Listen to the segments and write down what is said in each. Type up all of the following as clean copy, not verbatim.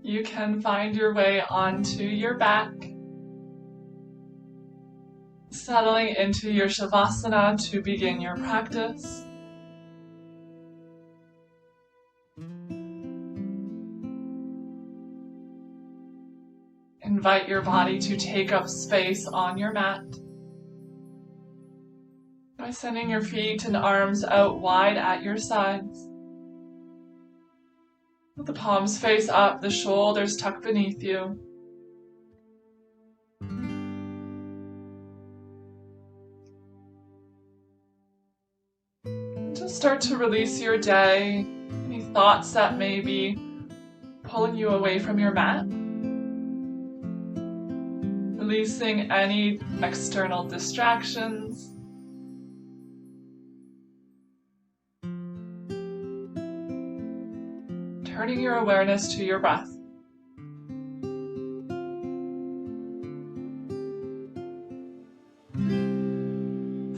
you can find your way onto your back, settling into your Shavasana to begin your practice. Invite your body to take up space on your mat by sending your feet and arms out wide at your sides. Let the palms face up, the shoulders tucked beneath you. And just start to release your day, any thoughts that may be pulling you away from your mat. Releasing any external distractions. Turning your awareness to your breath.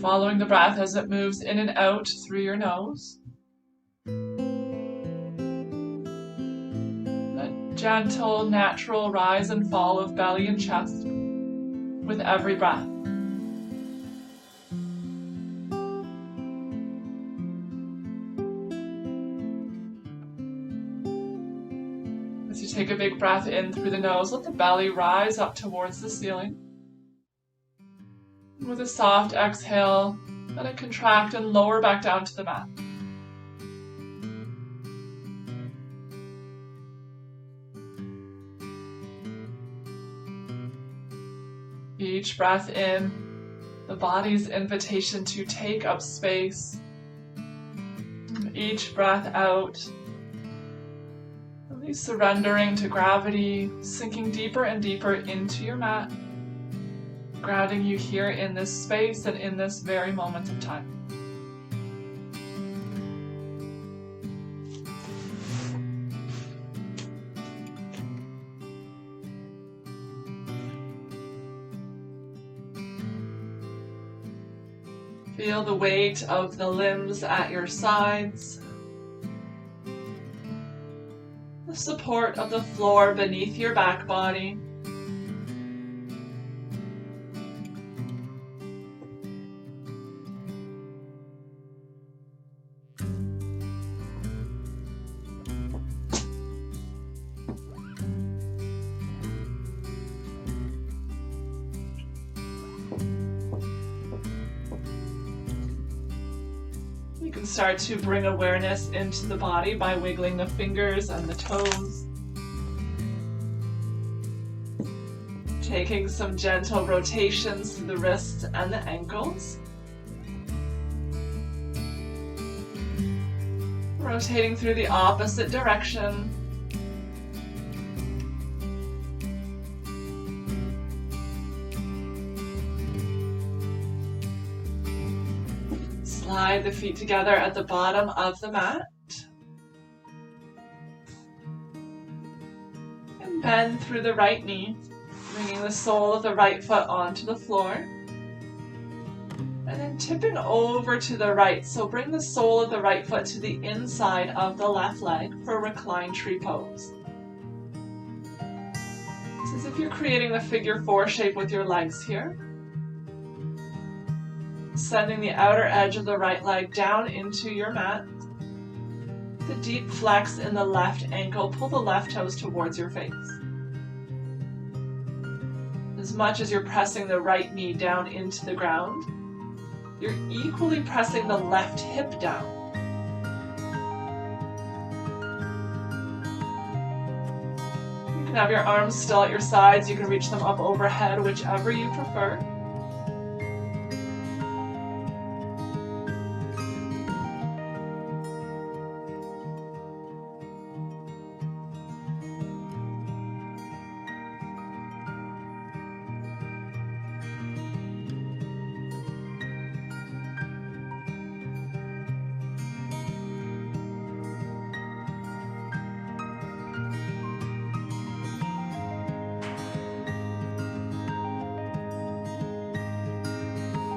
Following the breath as it moves in and out through your nose. A gentle, natural rise and fall of belly and chest with every breath. As you take a big breath in through the nose, let the belly rise up towards the ceiling. And with a soft exhale, let it contract and lower back down to the mat. Each breath in, the body's invitation to take up space. And each breath out, really surrendering to gravity, sinking deeper and deeper into your mat, grounding you here in this space and in this very moment of time. Feel the weight of the limbs at your sides, the support of the floor beneath your back body. You can start to bring awareness into the body by wiggling the fingers and the toes. Taking some gentle rotations through the wrists and the ankles. Rotating through the opposite direction. Slide the feet together at the bottom of the mat. And bend through the right knee, bringing the sole of the right foot onto the floor. And then tipping over to the right. So bring the sole of the right foot to the inside of the left leg for reclined tree pose. It's as if you're creating the figure 4 shape with your legs here. Sending the outer edge of the right leg down into your mat. The deep flex in the left ankle, pull the left toes towards your face. As much as you're pressing the right knee down into the ground, you're equally pressing the left hip down. You can have your arms still at your sides, you can reach them up overhead, whichever you prefer.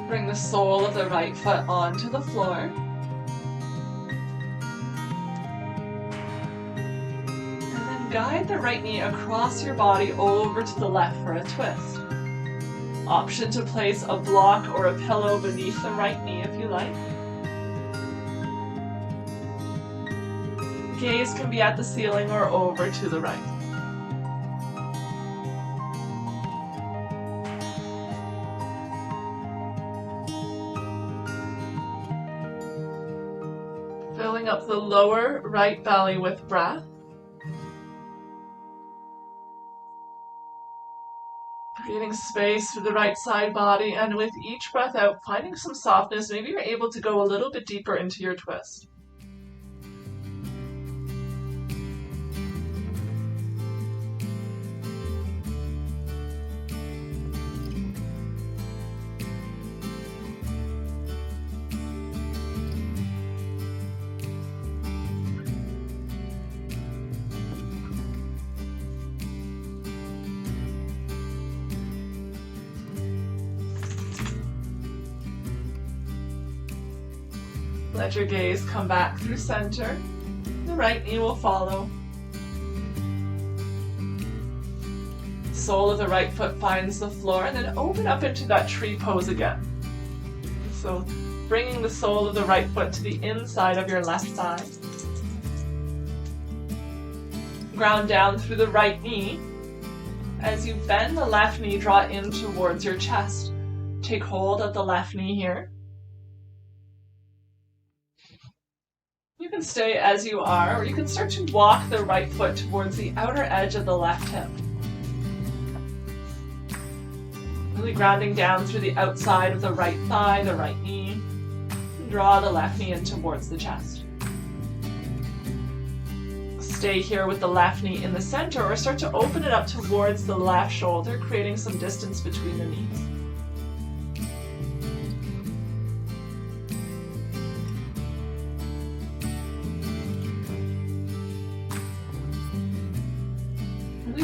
Bring the sole of the right foot onto the floor. And then guide the right knee across your body over to the left for a twist. Option to place a block or a pillow beneath the right knee if you like. Gaze can be at the ceiling or over to the right. Filling up the lower right belly with breath. Creating space through the right side body, and with each breath out, finding some softness. Maybe you're able to go a little bit deeper into your twist. Let your gaze come back through center. The right knee will follow. Sole of the right foot finds the floor, and then open up into that tree pose again. So bringing the sole of the right foot to the inside of your left thigh. Ground down through the right knee. As you bend the left knee, draw in towards your chest. Take hold of the left knee here. You can stay as you are, or you can start to walk the right foot towards the outer edge of the left hip. Really grounding down through the outside of the right thigh, the right knee. And draw the left knee in towards the chest. Stay here with the left knee in the center, or start to open it up towards the left shoulder, creating some distance between the knees.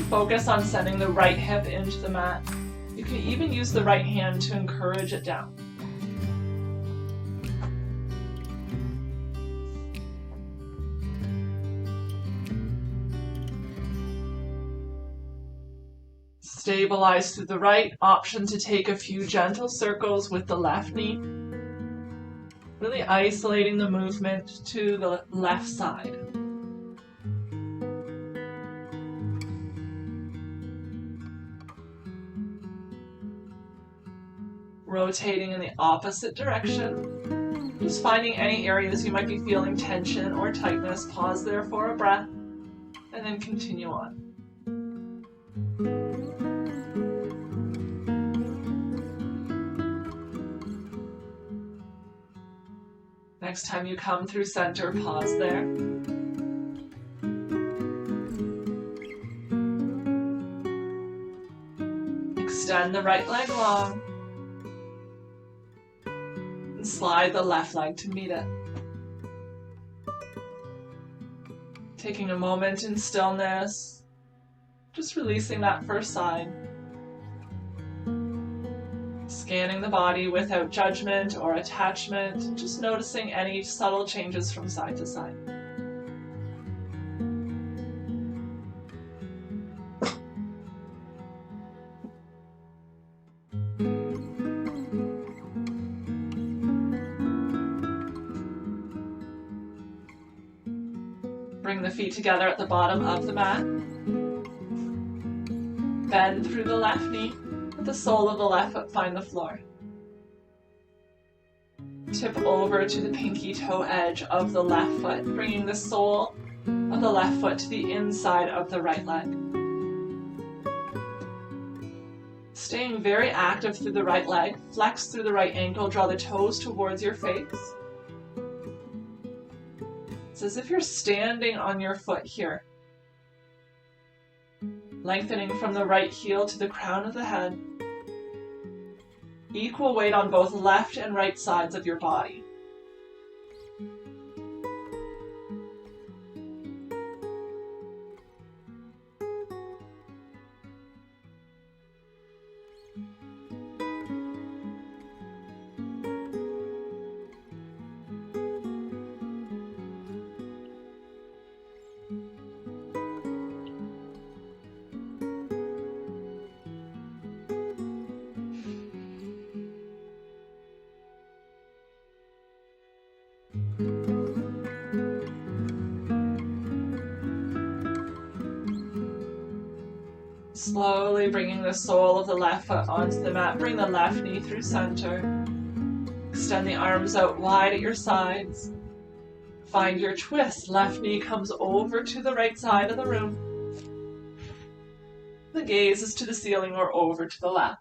Focus on sending the right hip into the mat. You can even use the right hand to encourage it down. Stabilize through the right. Option to take a few gentle circles with the left knee. Really isolating the movement to the left side. Rotating in the opposite direction. Just finding any areas you might be feeling tension or tightness. Pause there for a breath, and then continue on. Next time you come through center, pause there. Extend the right leg long. And slide the left leg to meet it. Taking a moment in stillness, just releasing that first side. Scanning the body without judgment or attachment, just noticing any subtle changes from side to side. Bring the feet together at the bottom of the mat. Bend through the left knee. Let the sole of the left foot find the floor. Tip over to the pinky toe edge of the left foot, bringing the sole of the left foot to the inside of the right leg. Staying very active through the right leg, flex through the right ankle, draw the toes towards your face. It's as if you're standing on your foot here. Lengthening from the right heel to the crown of the head. Equal weight on both left and right sides of your body. Slowly bringing the sole of the left foot onto the mat. Bring the left knee through center. Extend the arms out wide at your sides. Find your twist. Left knee comes over to the right side of the room. The gaze is to the ceiling or over to the left.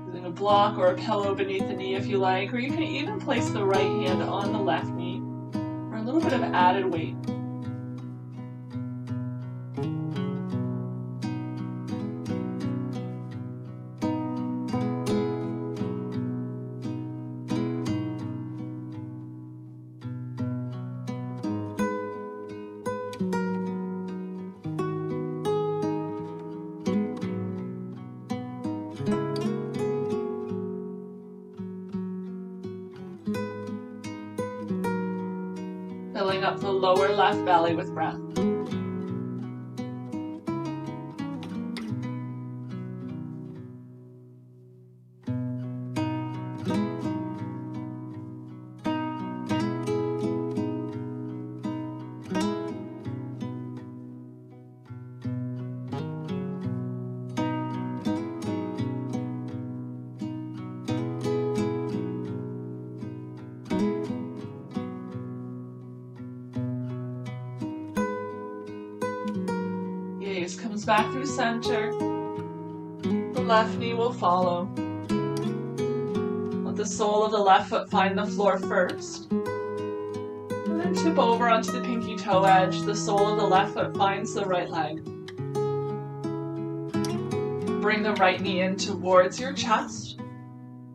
Using a block or a pillow beneath the knee if you like, or you can even place the right hand on the left knee for a little bit of added weight. Filling up the lower left belly with breath. Gaze comes back through center. The left knee will follow. Let the sole of the left foot find the floor first. And then tip over onto the pinky toe edge. The sole of the left foot finds the right leg. Bring the right knee in towards your chest.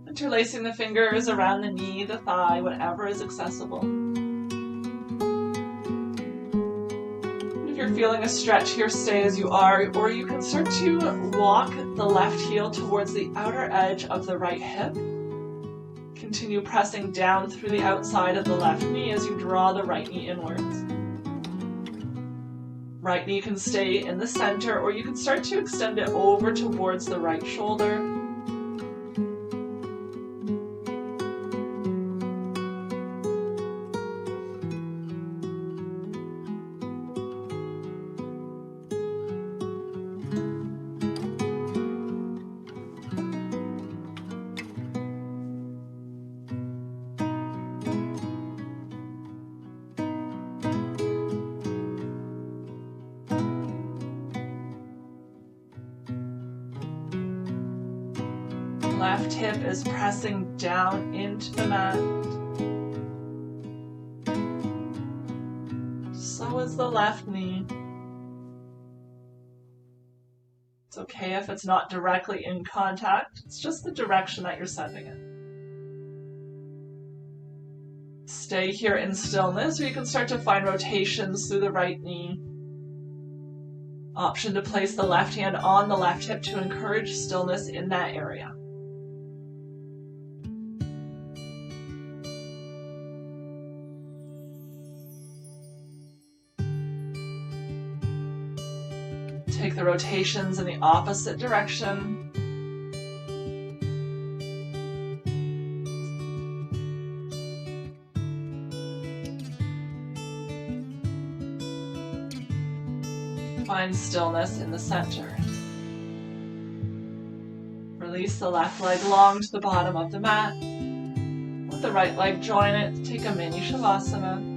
Interlacing the fingers around the knee, the thigh, whatever is accessible. If you're feeling a stretch here, stay as you are, or you can start to walk the left heel towards the outer edge of the right hip. Continue pressing down through the outside of the left knee as you draw the right knee inwards. Right knee can stay in the center, or you can start to extend it over towards the right shoulder. Left hip is pressing down into the mat. So is the left knee. It's okay if it's not directly in contact. It's just the direction that you're sending it. Stay here in stillness, or you can start to find rotations through the right knee. Option to place the left hand on the left hip to encourage stillness in that area. Take the rotations in the opposite direction. Find stillness in the center. Release the left leg long to the bottom of the mat. Let the right leg join it. Take a mini shavasana.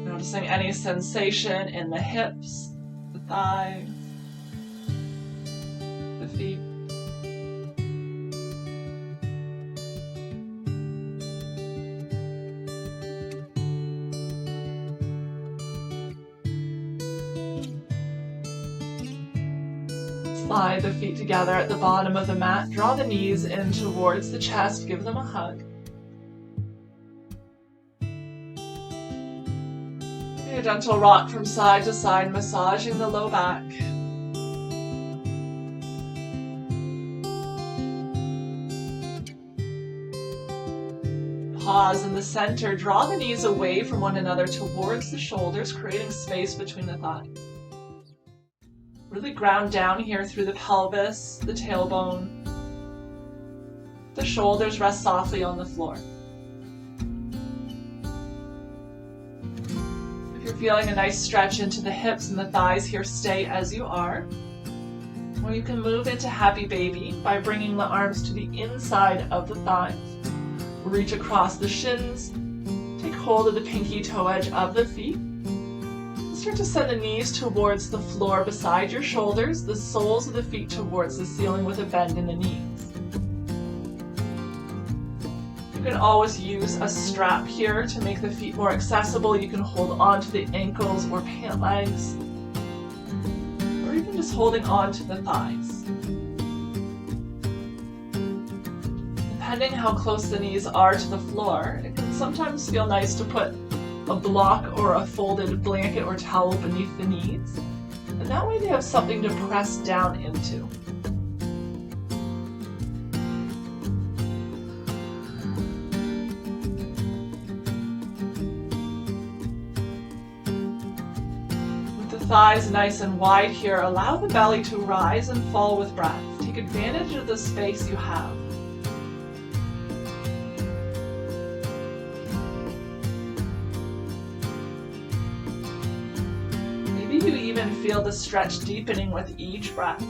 Noticing any sensation in the hips, the thighs, the feet. Slide the feet together at the bottom of the mat. Draw the knees in towards the chest. Give them a hug. A gentle rock from side to side, massaging the low back. Pause in the center. Draw the knees away from one another towards the shoulders, creating space between the thighs. Really ground down here through the pelvis, the tailbone. The shoulders rest softly on the floor. feeling a nice stretch into the hips and the thighs here, stay as you are. Or you can move into happy baby by bringing the arms to the inside of the thighs. Reach across the shins. Take hold of the pinky toe edge of the feet. Start to send the knees towards the floor beside your shoulders, the soles of the feet towards the ceiling with a bend in the knees. You can always use a strap here to make the feet more accessible. You can hold on to the ankles or pant legs, or even just holding on to the thighs. Depending how close the knees are to the floor, it can sometimes feel nice to put a block or a folded blanket or towel beneath the knees, and that way they have something to press down into. With the thighs nice and wide here, allow the belly to rise and fall with breath. Take advantage of the space you have. You even feel the stretch deepening with each breath.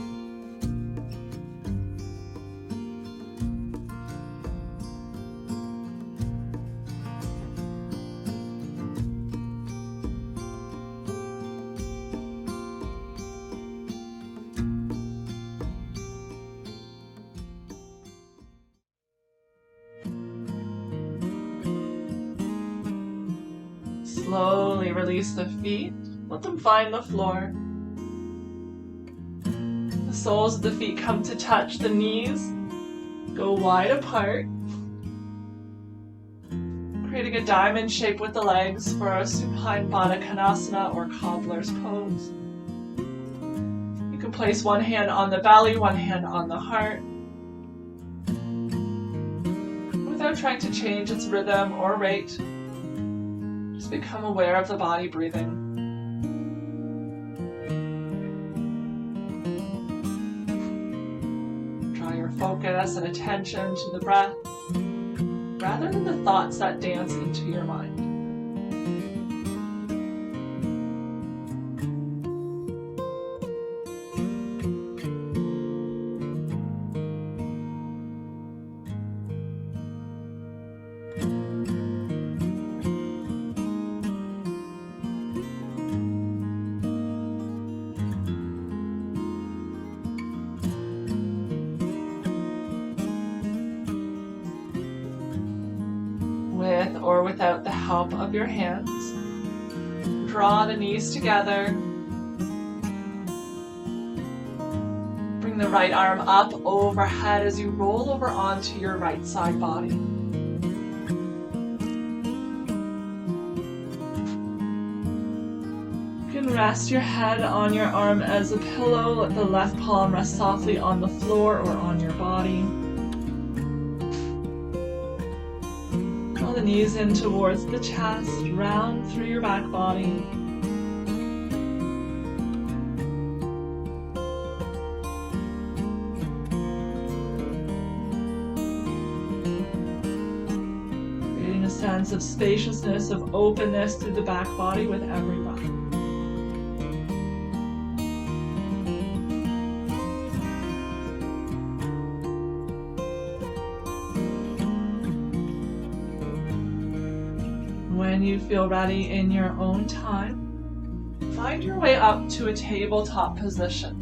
Slowly release the feet. Let them find the floor. The soles of the feet come to touch the knees. Go wide apart. Creating a diamond shape with the legs for a supine Baddha Konasana or cobbler's pose. You can place one hand on the belly, one hand on the heart, without trying to change its rhythm or rate. Just become aware of the body breathing. Focus and attention to the breath rather than the thoughts that dance into your mind. With or without the help of your hands, draw the knees together. Bring the right arm up overhead as you roll over onto your right side body. You can rest your head on your arm as a pillow. Let the left palm rest softly on the floor or on your body. The knees in towards the chest, round through your back body. Creating a sense of spaciousness, of openness through the back body with every breath. When you feel ready in your own time, find your way up to a tabletop position.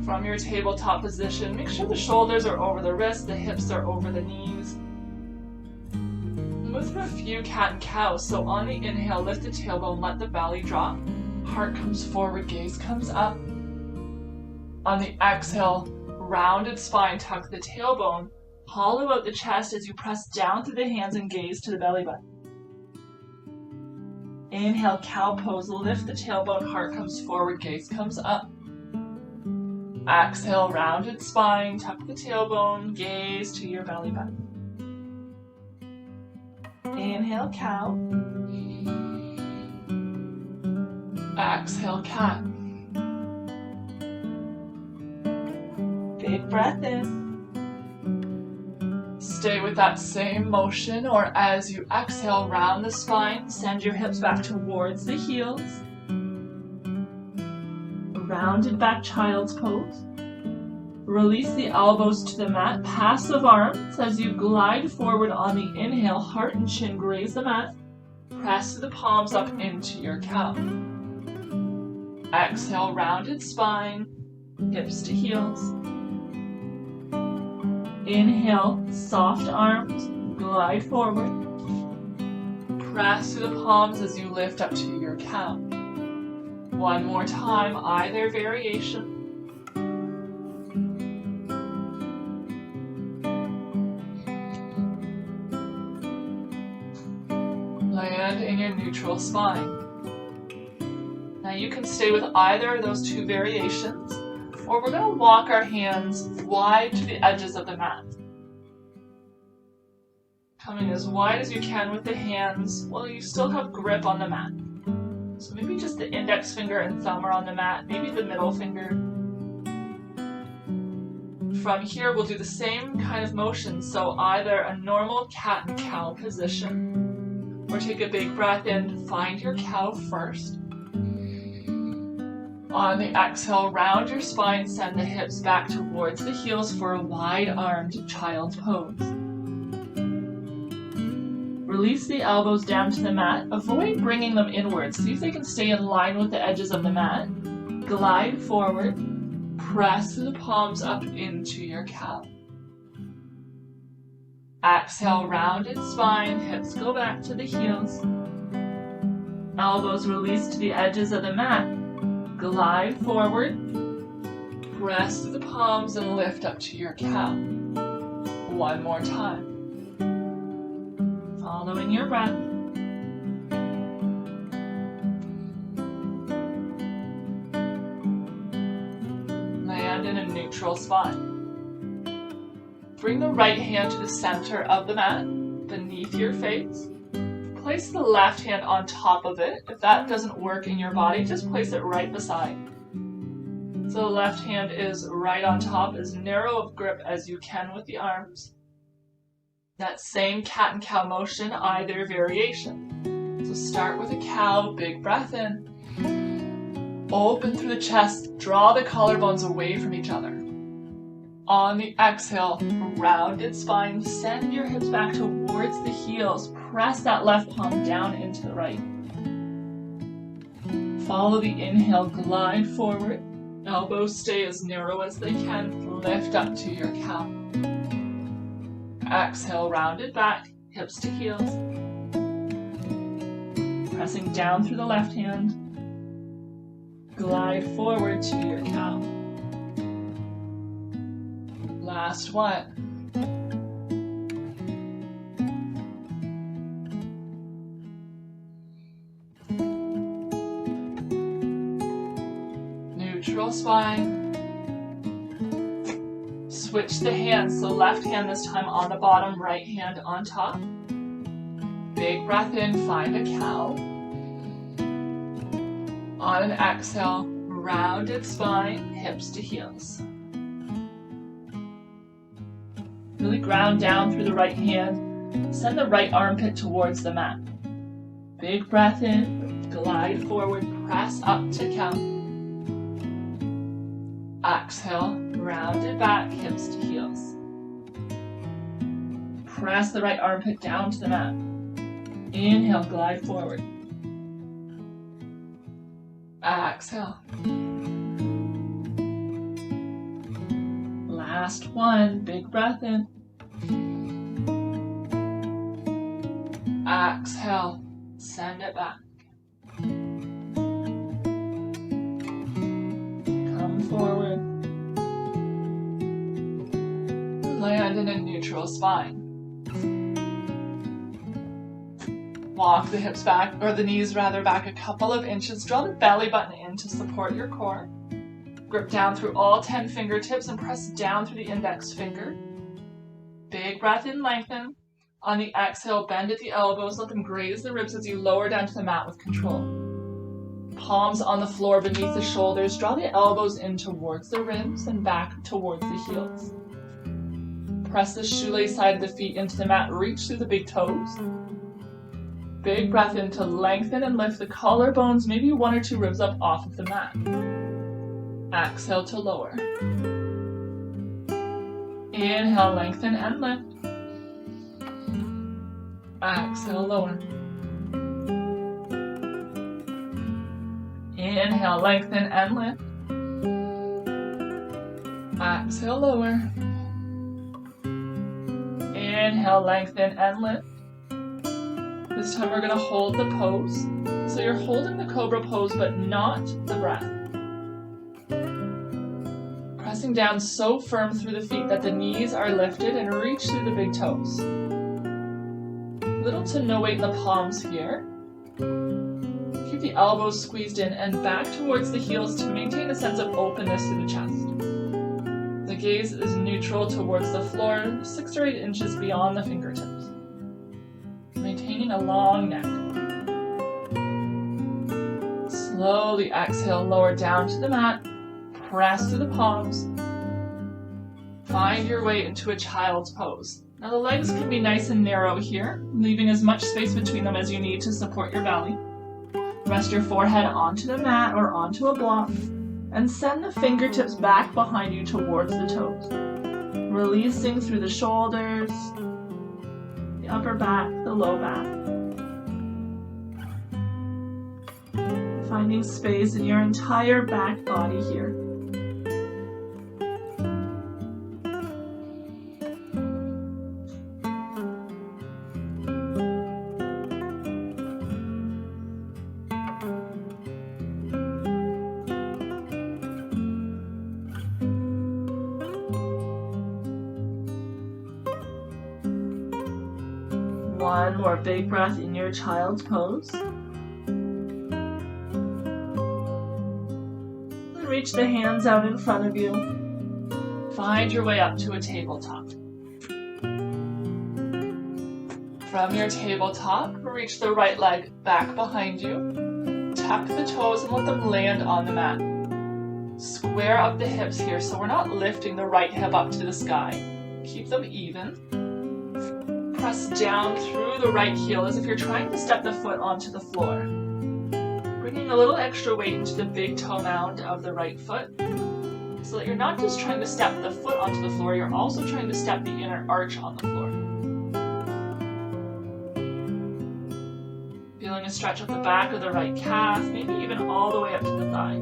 From your tabletop position, make sure the shoulders are over the wrists, the hips are over the knees. Move through a few cat and cow. So on the inhale, lift the tailbone, let the belly drop. Heart comes forward, gaze comes up. On the exhale, rounded spine, tuck the tailbone, hollow out the chest as you press down through the hands and gaze to the belly button. Inhale, cow pose, lift the tailbone, heart comes forward, gaze comes up. Exhale, rounded spine, tuck the tailbone, gaze to your belly button. Inhale, cow. Exhale, cat. Big breath in. Stay with that same motion, or as you exhale, round the spine, send your hips back towards the heels. Rounded back child's pose. Release the elbows to the mat, passive arms as you glide forward on the inhale, heart and chin graze the mat. Press the palms up into your cow. Exhale, rounded spine, hips to heels. Inhale, soft arms, glide forward. Press to the palms as you lift up to your cow. One more time, either variation. Land in your neutral spine. Now you can stay with either of those two variations, or we're going to walk our hands wide to the edges of the mat. Coming as wide as you can with the hands while you still have grip on the mat. So maybe just the index finger and thumb are on the mat, maybe the middle finger. From here we'll do the same kind of motion, so either a normal cat and cow position, or take a big breath in, find your cow first. On the exhale, round your spine, send the hips back towards the heels for a wide-armed child's pose. Release the elbows down to the mat. Avoid bringing them inwards. See if they can stay in line with the edges of the mat. Glide forward. Press the palms up into your cow. Exhale, rounded spine, hips go back to the heels. Elbows release to the edges of the mat. Glide forward. Press the palms and lift up to your cow. One more time. Following your breath. Land in a neutral spine. Bring the right hand to the center of the mat, beneath your face. Place the left hand on top of it. If that doesn't work in your body, just place it right beside. So the left hand is right on top, as narrow of grip as you can with the arms. That same cat and cow motion, either variation. So start with a cow, big breath in. Open through the chest, draw the collarbones away from each other. On the exhale, rounded spine, send your hips back towards the heels. Press that left palm down into the right. Follow the inhale, glide forward. Elbows stay as narrow as they can. Lift up to your cow. Exhale, rounded back, hips to heels. Pressing down through the left hand. Glide forward to your cow. Last one. Neutral spine. Switch the hands, so left hand this time on the bottom, right hand on top. Big breath in, find a cow. On an exhale, rounded spine, hips to heels. Really ground down through the right hand. Send the right armpit towards the mat. Big breath in, glide forward, press up to cow. Exhale, rounded back, hips to heels. Press the right armpit down to the mat. Inhale, glide forward. Exhale. Last one, big breath in. Exhale, send it back. Come forward. Land in a neutral spine. Walk the hips back, or the knees rather, back a couple of inches. Draw the belly button in to support your core. Grip down through all 10 fingertips and press down through the index finger. Big breath in, lengthen. On the exhale, bend at the elbows. Let them graze the ribs as you lower down to the mat with control. Palms on the floor beneath the shoulders. Draw the elbows in towards the ribs and back towards the heels. Press the shoelace side of the feet into the mat. Reach through the big toes. Big breath in to lengthen and lift the collarbones, maybe 1 or 2 ribs up off of the mat. Exhale to lower. Inhale, lengthen and lift. Exhale, lower. Inhale, lengthen and lift. Exhale, lower. Inhale, lengthen and lift. This time we're going to hold the pose. So you're holding the cobra pose, but not the breath. Pressing down so firm through the feet that the knees are lifted and reach through the big toes. Little to no weight in the palms here. Keep the elbows squeezed in and back towards the heels to maintain a sense of openness to the chest. The gaze is neutral towards the floor, 6 or 8 inches beyond the fingertips. Maintaining a long neck. Slowly exhale, lower down to the mat. Press through the palms. Find your way into a child's pose. Now the legs can be nice and narrow here, leaving as much space between them as you need to support your belly. Rest your forehead onto the mat or onto a block, and send the fingertips back behind you towards the toes. Releasing through the shoulders, the upper back, the low back. Finding space in your entire back body here. One more big breath in your child's pose. And reach the hands out in front of you. Find your way up to a tabletop. From your tabletop, reach the right leg back behind you. Tuck the toes and let them land on the mat. Square up the hips here, so we're not lifting the right hip up to the sky. Keep them even. Press down through the right heel as if you're trying to step the foot onto the floor. Bringing a little extra weight into the big toe mound of the right foot, so that you're not just trying to step the foot onto the floor, you're also trying to step the inner arch on the floor. Feeling a stretch up the back of the right calf, maybe even all the way up to the thigh.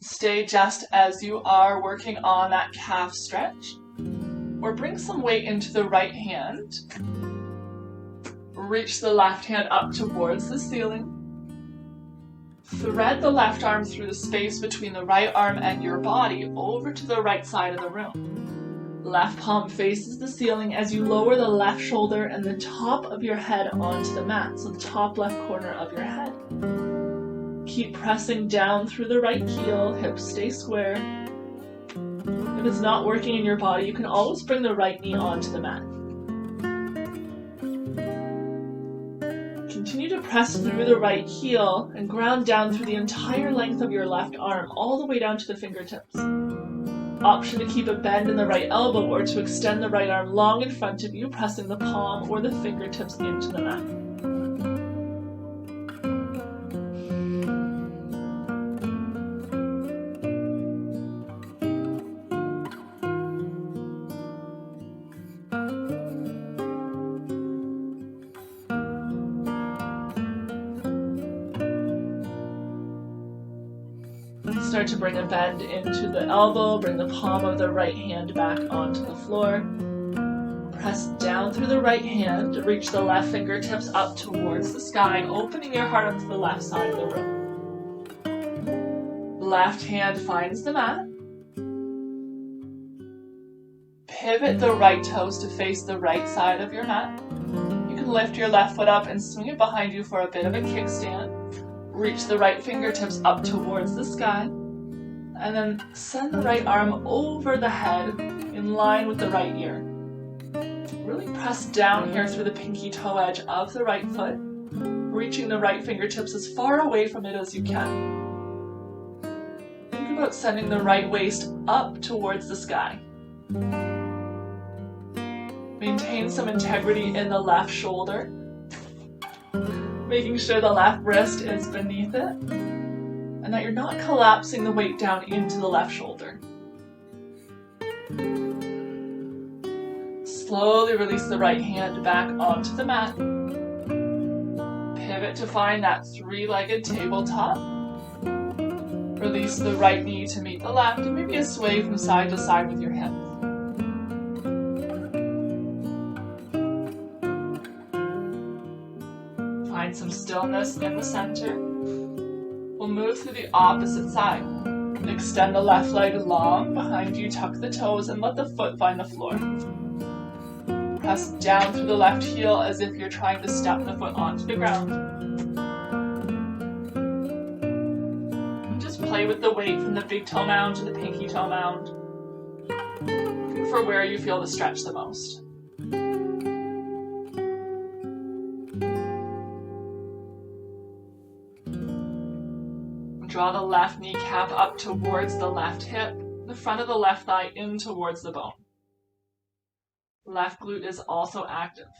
Stay just as you are, working on that calf stretch. Or bring some weight into the right hand. Reach the left hand up towards the ceiling. Thread the left arm through the space between the right arm and your body over to the right side of the room. Left palm faces the ceiling as you lower the left shoulder and the top of your head onto the mat, so the top left corner of your head. Keep pressing down through the right heel, hips stay square. If it's not working in your body, you can always bring the right knee onto the mat. Continue to press through the right heel and ground down through the entire length of your left arm, all the way down to the fingertips. Option to keep a bend in the right elbow or to extend the right arm long in front of you, pressing the palm or the fingertips into the mat. Start to bring a bend into the elbow, bring the palm of the right hand back onto the floor. Press down through the right hand, reach the left fingertips up towards the sky, opening your heart up to the left side of the room. Left hand finds the mat. Pivot the right toes to face the right side of your mat. You can lift your left foot up and swing it behind you for a bit of a kickstand. Reach the right fingertips up towards the sky, and then send the right arm over the head in line with the right ear. Really press down here through the pinky toe edge of the right foot, reaching the right fingertips as far away from it as you can. Think about sending the right waist up towards the sky. Maintain some integrity in the left shoulder, making sure the left wrist is beneath it, and that you're not collapsing the weight down into the left shoulder. Slowly release the right hand back onto the mat. Pivot to find that three-legged tabletop. Release the right knee to meet the left, and maybe a sway from side to side with your hips. Find some stillness in the center. We'll move through the opposite side. Extend the left leg long behind you, tuck the toes, and let the foot find the floor. Press down through the left heel as if you're trying to step the foot onto the ground. And just play with the weight from the big toe mound to the pinky toe mound. Looking for where you feel the stretch the most. Draw the left kneecap up towards the left hip, the front of the left thigh in towards the bone. Left glute is also active.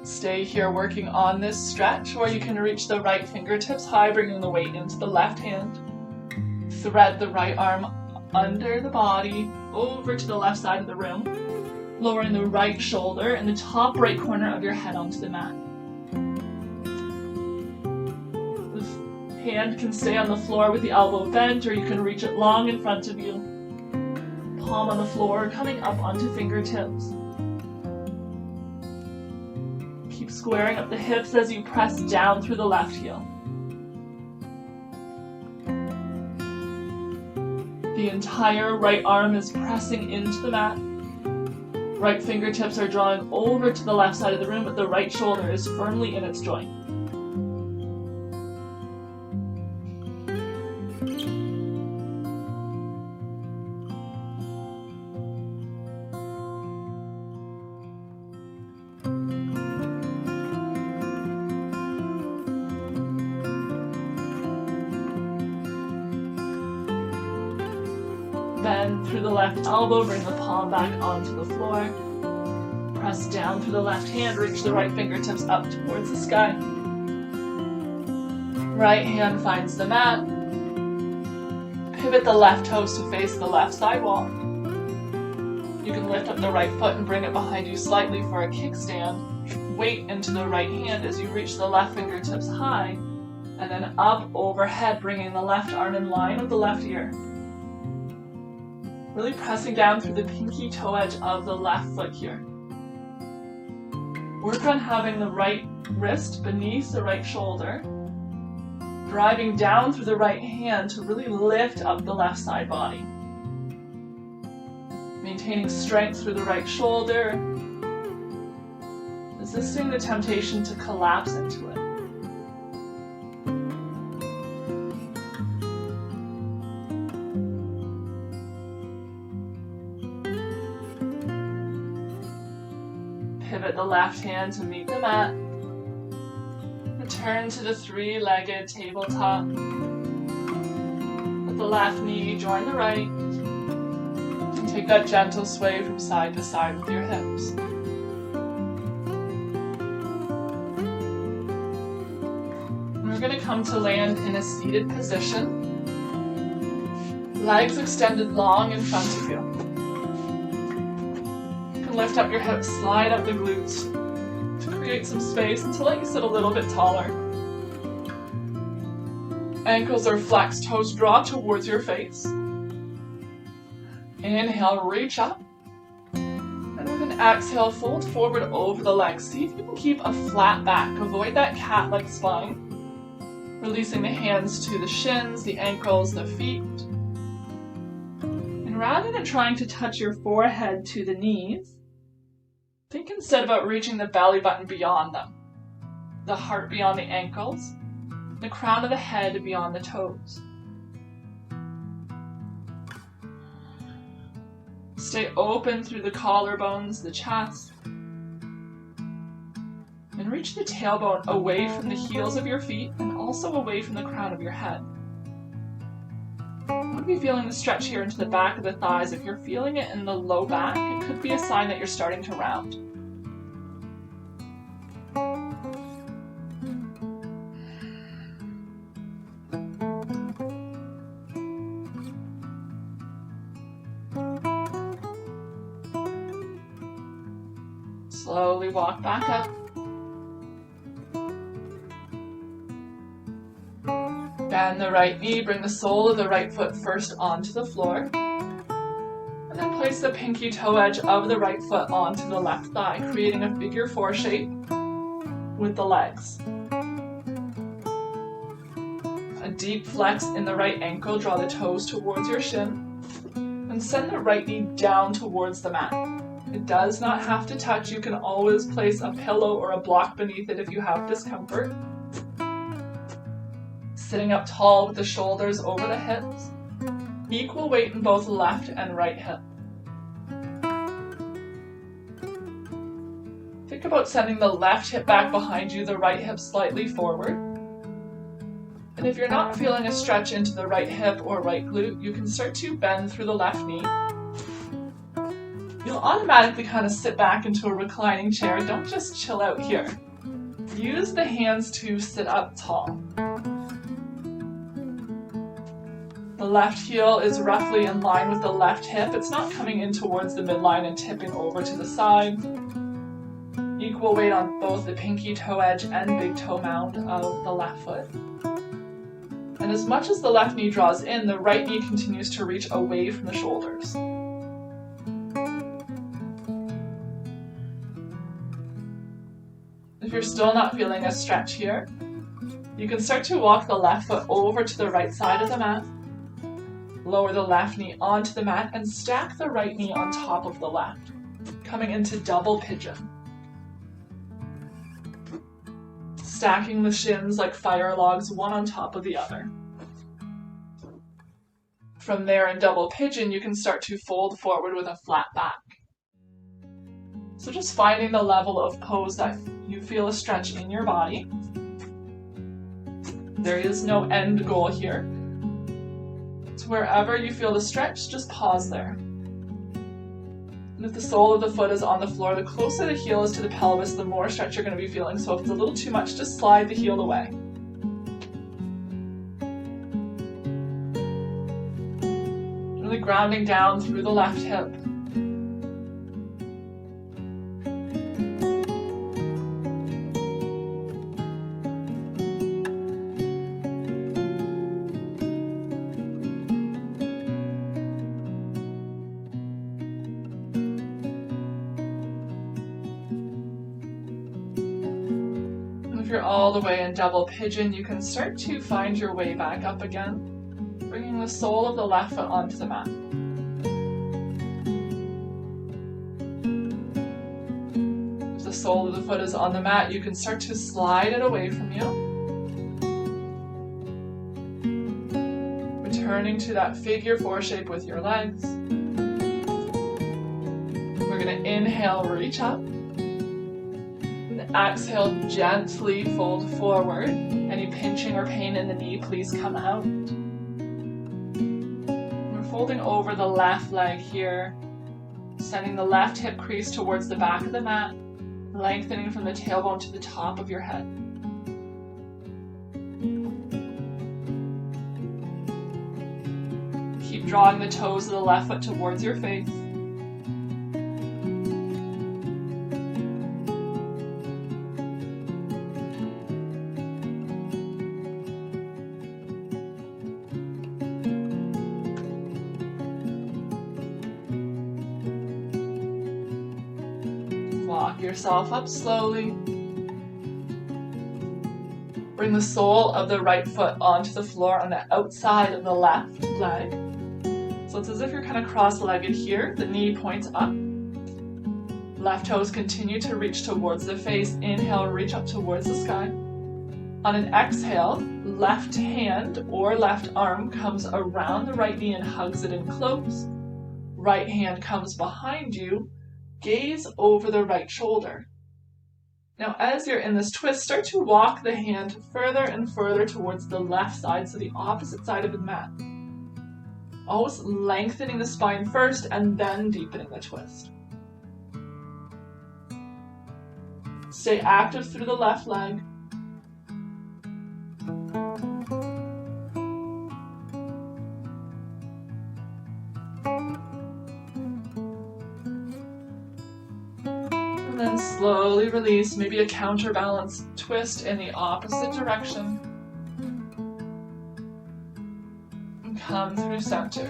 Stay here working on this stretch, or you can reach the right fingertips high, bringing the weight into the left hand. Thread the right arm under the body, over to the left side of the room, lowering the right shoulder and the top right corner of your head onto the mat. The hand can stay on the floor with the elbow bent, or you can reach it long in front of you. Palm on the floor, coming up onto fingertips. Keep squaring up the hips as you press down through the left heel. The entire right arm is pressing into the mat. Right fingertips are drawing over to the left side of the room, but the right shoulder is firmly in its joint. Bend through the left elbow, bring the palm back onto the floor. Press down through the left hand, reach the right fingertips up towards the sky. Right hand finds the mat. Pivot the left toes to face the left side wall. You can lift up the right foot and bring it behind you slightly for a kickstand. Weight into the right hand as you reach the left fingertips high, and then up overhead, bringing the left arm in line with the left ear. Really pressing down through the pinky toe edge of the left foot here. Work on having the right wrist beneath the right shoulder, driving down through the right hand to really lift up the left side body. Maintaining strength through the right shoulder, resisting the temptation to collapse into it. Pivot the left hand to meet the mat. Return to the three-legged tabletop. Let the left knee join the right. And take that gentle sway from side to side with your hips. And we're going to come to land in a seated position. Legs extended long in front of you. Lift up your hips, slide up the glutes to create some space and to let you sit a little bit taller. Ankles are flexed, toes draw towards your face. Inhale, reach up. And with an exhale, fold forward over the legs. See if you can keep a flat back. Avoid that cat-like spine. Releasing the hands to the shins, the ankles, the feet. And rather than trying to touch your forehead to the knees, think instead about reaching the belly button beyond them. the heart beyond the ankles, the crown of the head beyond the toes. Stay open through the collarbones, the chest, and reach the tailbone away from the heels of your feet and also away from the crown of your head. You could be feeling the stretch here into the back of the thighs. If you're feeling it in the low back, it could be a sign that you're starting to round. Slowly walk back up. Bend the right knee, bring the sole of the right foot first onto the floor. And then place the pinky toe edge of the right foot onto the left thigh, creating a figure 4 shape with the legs. A deep flex in the right ankle, draw the toes towards your shin, and send the right knee down towards the mat. It does not have to touch. You can always place a pillow or a block beneath it if you have discomfort. Sitting up tall with the shoulders over the hips. Equal weight in both left and right hip. Think about sending the left hip back behind you, the right hip slightly forward. And if you're not feeling a stretch into the right hip or right glute, you can start to bend through the left knee. You'll automatically kind of sit back into a reclining chair. Don't just chill out here. Use the hands to sit up tall. The left heel is roughly in line with the left hip. It's not coming in towards the midline and tipping over to the side. Equal weight on both the pinky toe edge and big toe mound of the left foot. And as much as the left knee draws in, the right knee continues to reach away from the shoulders. If you're still not feeling a stretch here, you can start to walk the left foot over to the right side of the mat, lower the left knee onto the mat, and stack the right knee on top of the left, coming into double pigeon. Stacking the shins like fire logs, one on top of the other. From there in double pigeon, you can start to fold forward with a flat back. So just finding the level of pose that you feel a stretch in your body. There is no end goal here. So wherever you feel the stretch, just pause there. And if the sole of the foot is on the floor, the closer the heel is to the pelvis, the more stretch you're going to be feeling. So if it's a little too much, just slide the heel away. Really grounding down through the left hip. If you're all the way in double pigeon, you can start to find your way back up again, bringing the sole of the left foot onto the mat. If the sole of the foot is on the mat, you can start to slide it away from you, returning to that figure 4 shape with your legs. We're going to inhale, reach up. Exhale, gently fold forward. Any pinching or pain in the knee, please come out. We're folding over the left leg here, sending the left hip crease towards the back of the mat, lengthening from the tailbone to the top of your head. Keep drawing the toes of the left foot towards your face. Walk yourself up slowly. Bring the sole of the right foot onto the floor on the outside of the left leg. So it's as if you're kind of cross-legged here. The knee points up. Left toes continue to reach towards the face. Inhale, reach up towards the sky. On an exhale, left hand or left arm comes around the right knee and hugs it in close. Right hand comes behind you, gaze over the right shoulder. Now as you're in this twist, start to walk the hand further and further towards the left side, so the opposite side of the mat. Always lengthening the spine first and then deepening the twist. Stay active through the left leg. And then slowly release, maybe a counterbalance twist in the opposite direction. And come through center.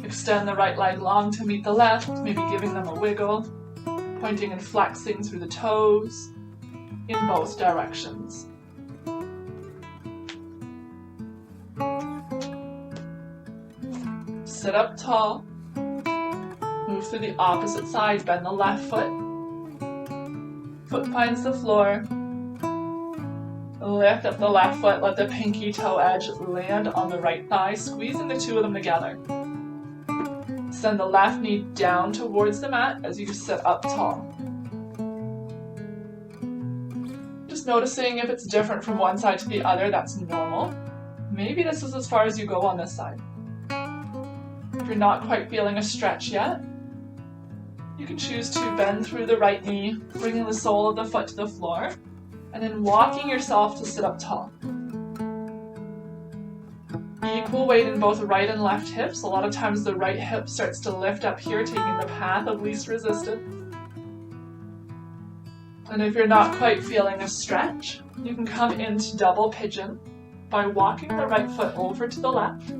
Extend the right leg long to meet the left, maybe giving them a wiggle, pointing and flexing through the toes in both directions. Sit up tall. Move through the opposite side, bend the left foot. Foot finds the floor. Lift up the left foot, let the pinky toe edge land on the right thigh, squeezing the two of them together. Send the left knee down towards the mat as you sit up tall. Just noticing if it's different from one side to the other, that's normal. Maybe this is as far as you go on this side. If you're not quite feeling a stretch yet, you can choose to bend through the right knee, bringing the sole of the foot to the floor, and then walking yourself to sit up tall. Equal weight in both right and left hips. A lot of times the right hip starts to lift up here, taking the path of least resistance. And if you're not quite feeling a stretch, you can come into double pigeon by walking the right foot over to the left,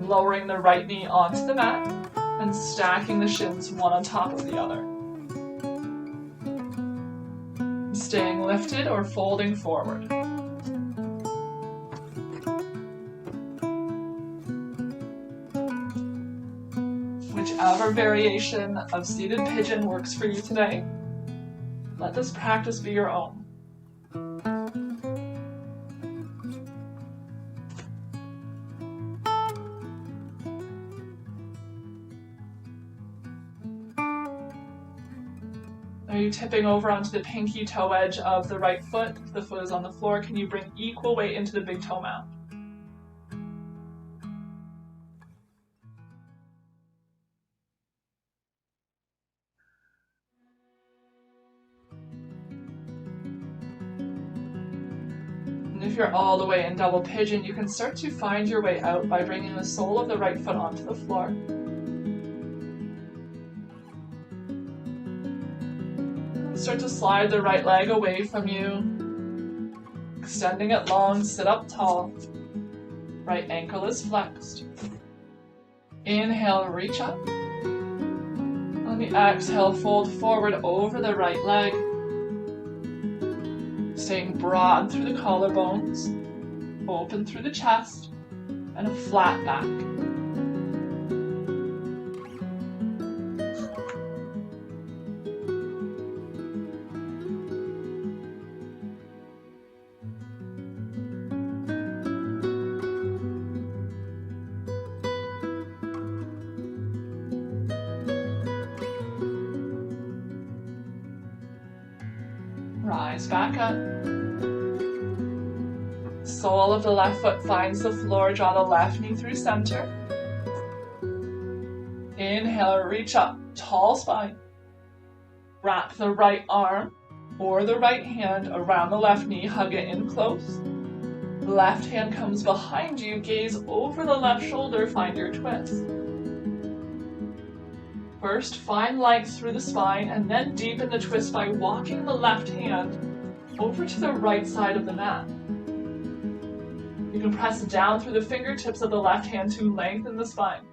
lowering the right knee onto the mat, and stacking the shins one on top of the other. Staying lifted or folding forward. Whichever variation of seated pigeon works for you today, let this practice be your own. Are you tipping over onto the pinky toe edge of the right foot? If the foot is on the floor, can you bring equal weight into the big toe mound? And if you're all the way in double pigeon, you can start to find your way out by bringing the sole of the right foot onto the floor. Start to slide the right leg away from you, extending it long, sit up tall. Right ankle is flexed. Inhale, reach up. On the exhale, fold forward over the right leg, staying broad through the collarbones, open through the chest, and a flat back. Rise back up. Sole of the left foot finds the floor. Draw the left knee through center. Inhale, reach up, tall spine. Wrap the right arm or the right hand around the left knee. Hug it in close. Left hand comes behind you. Gaze over the left shoulder. Find your twist. First, find length through the spine and then deepen the twist by walking the left hand over to the right side of the mat. You can press down through the fingertips of the left hand to lengthen the spine.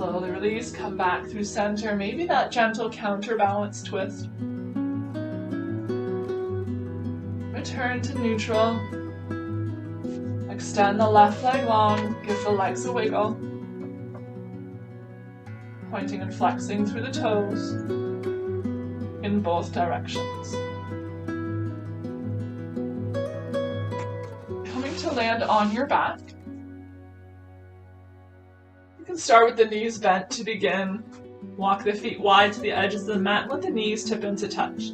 Slowly release, come back through center, maybe that gentle counterbalance twist. Return to neutral. Extend the left leg long, give the legs a wiggle. Pointing and flexing through the toes in both directions. Coming to land on your back. You can start with the knees bent to begin. Walk the feet wide to the edges of the mat and let the knees tip into touch.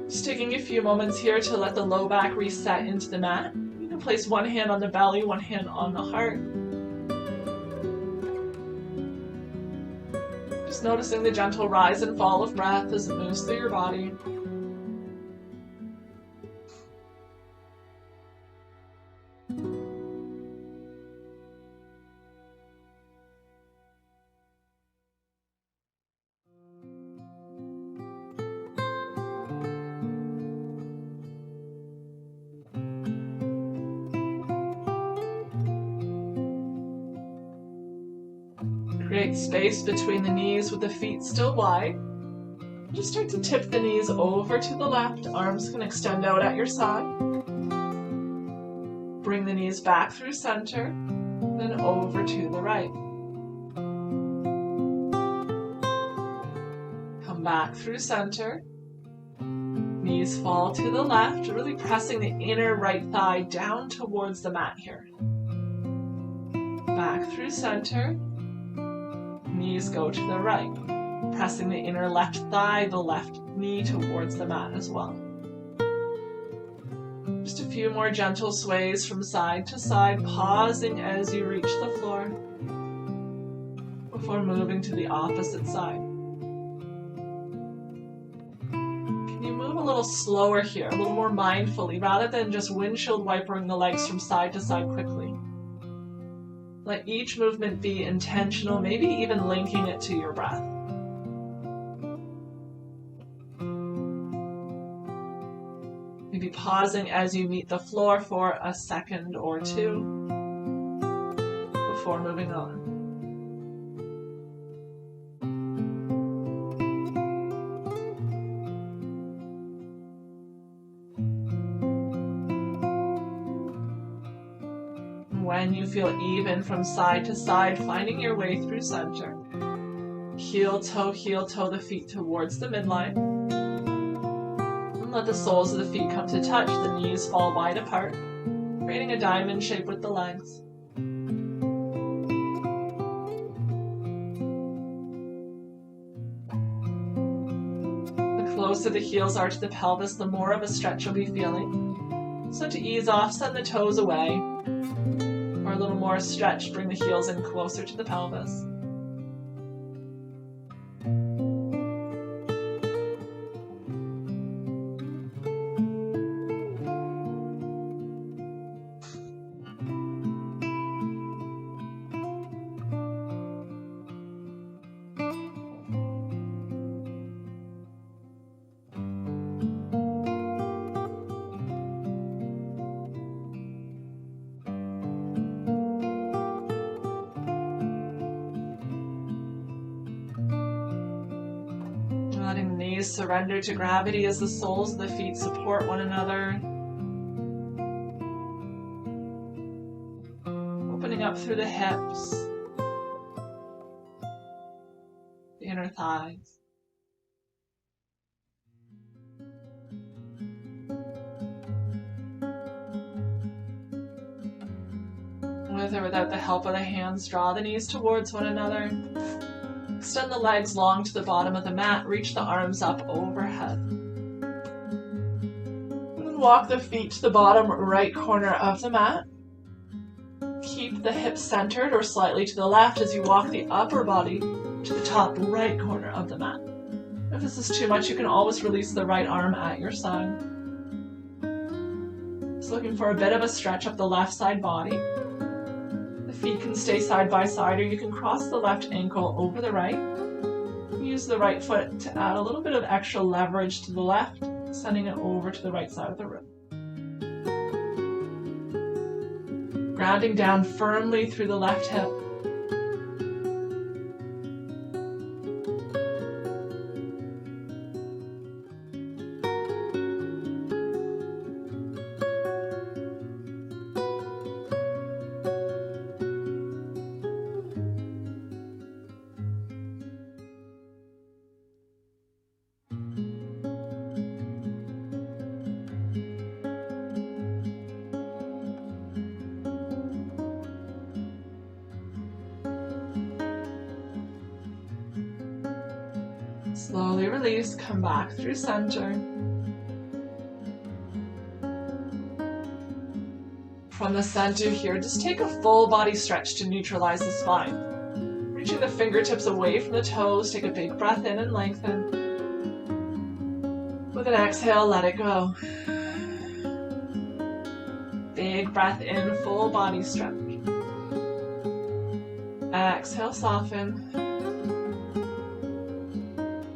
Just taking a few moments here to let the low back reset into the mat. You can place one hand on the belly, one hand on the heart. Just noticing the gentle rise and fall of breath as it moves through your body. Create space between the knees with the feet still wide. Just start to tip the knees over to the left. Arms can extend out at your side. Bring the knees back through center, then over to the right. Come back through center. Knees fall to the left, really pressing the inner right thigh down towards the mat here. Back through center. Knees go to the right, pressing the inner left thigh, the left knee towards the mat as well. Just a few more gentle sways from side to side, pausing as you reach the floor before moving to the opposite side. Can you move a little slower here, a little more mindfully, rather than just windshield wipering the legs from side to side quickly? Let each movement be intentional, maybe even linking it to your breath. Maybe pausing as you meet the floor for a second or two before moving on. When you feel even from side to side, finding your way through center. Heel toe, the feet towards the midline. And let the soles of the feet come to touch, the knees fall wide apart, creating a diamond shape with the legs. The closer the heels are to the pelvis, the more of a stretch you'll be feeling. So to ease off, send the toes away. A little more stretch, bring the heels in closer to the pelvis. Letting the knees surrender to gravity as the soles of the feet support one another. Opening up through the hips, the inner thighs. With or without the help of the hands, draw the knees towards one another. Extend the legs long to the bottom of the mat, reach the arms up overhead. And then walk the feet to the bottom right corner of the mat. Keep the hips centered or slightly to the left as you walk the upper body to the top right corner of the mat. If this is too much, you can always release the right arm at your side. Just looking for a bit of a stretch up the left side body. Feet can stay side by side, or you can cross the left ankle over the right. Use the right foot to add a little bit of extra leverage to the left, sending it over to the right side of the room. Grounding down firmly through the left hip. Slowly release, come back through center. From the center here, just take a full body stretch to neutralize the spine. Reaching the fingertips away from the toes, take a big breath in and lengthen. With an exhale, let it go. Big breath in, full body stretch. Exhale, soften.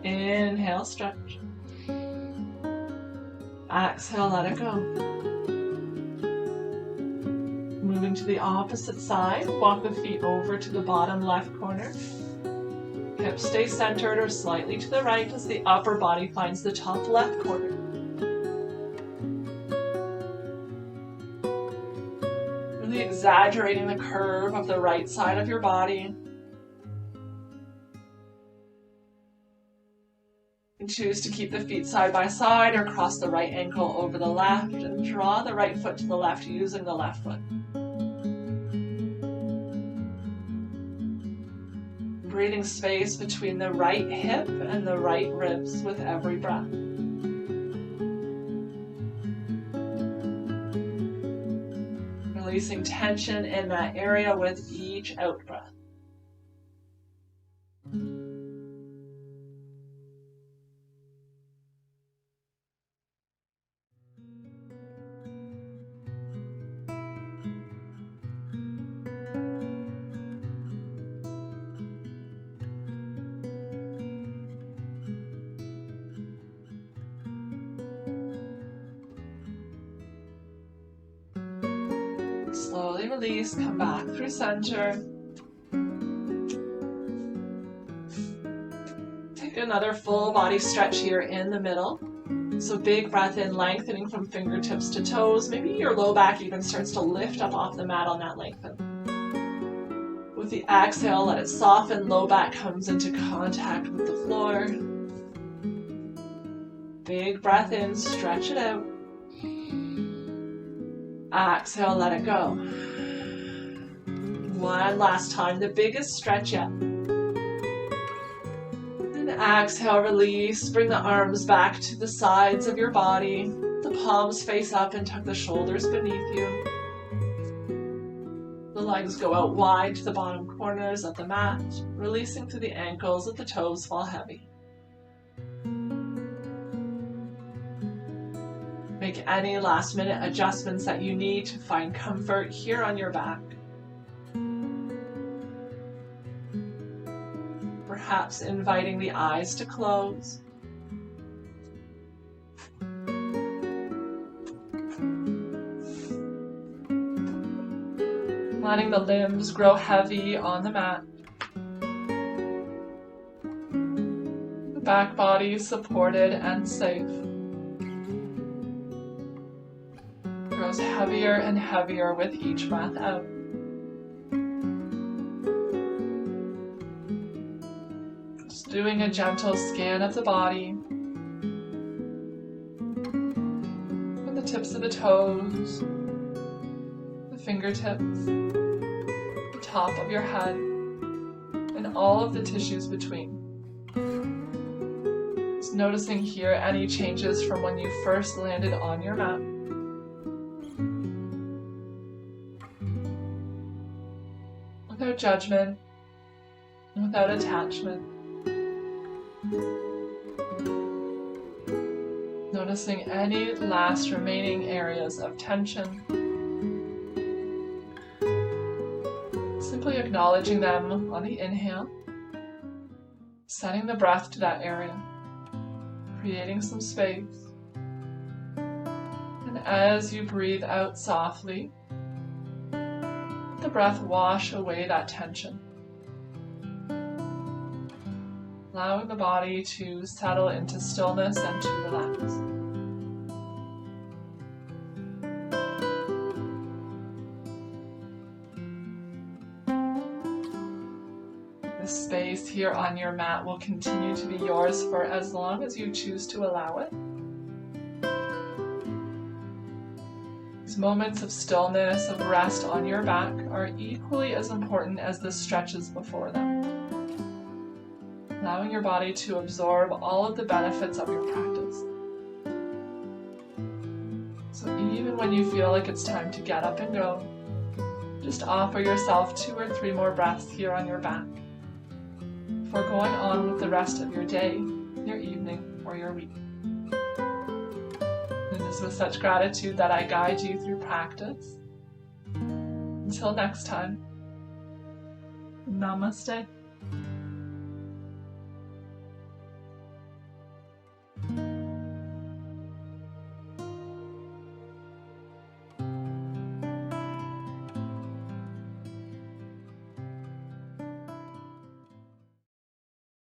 Inhale, stretch. Exhale, let it go. Moving to the opposite side, walk the feet over to the bottom left corner. Hips stay centered or slightly to the right as the upper body finds the top left corner. Really exaggerating the curve of the right side of your body. And choose to keep the feet side by side or cross the right ankle over the left and draw the right foot to the left using the left foot. Breathing space between the right hip and the right ribs with every breath. Releasing tension in that area with each out breath. Slowly release, come back through center. Take another full body stretch here in the middle. So big breath in, lengthening from fingertips to toes. Maybe your low back even starts to lift up off the mat on that lengthen. With the exhale, let it soften. Low back comes into contact with the floor. Big breath in, stretch it out. Exhale, let it go. One last time, the biggest stretch yet. And exhale, release. Bring the arms back to the sides of your body. The palms face up and tuck the shoulders beneath you. The legs go out wide to the bottom corners of the mat, releasing through the ankles as the toes fall heavy. Make any last minute adjustments that you need to find comfort here on your back. Perhaps inviting the eyes to close. Letting the limbs grow heavy on the mat. The back body supported and safe. Grows heavier and heavier with each breath out. Just doing a gentle scan of the body. From the tips of the toes, the fingertips, the top of your head, and all of the tissues between. Just noticing here any changes from when you first landed on your mat. Without judgment, without attachment. Noticing any last remaining areas of tension. Simply acknowledging them on the inhale, setting the breath to that area, creating some space. And as you breathe out softly, the breath wash away that tension, allowing the body to settle into stillness and to relax. This space here on your mat will continue to be yours for as long as you choose to allow it. Moments of stillness, of rest on your back are equally as important as the stretches before them. allowing your body to absorb all of the benefits of your practice. So even when you feel like it's time to get up and go, just offer yourself 2 or 3 more breaths here on your back before going on with the rest of your day, your evening, or your week. It is with such gratitude that I guide you through practice. Until next time, Namaste.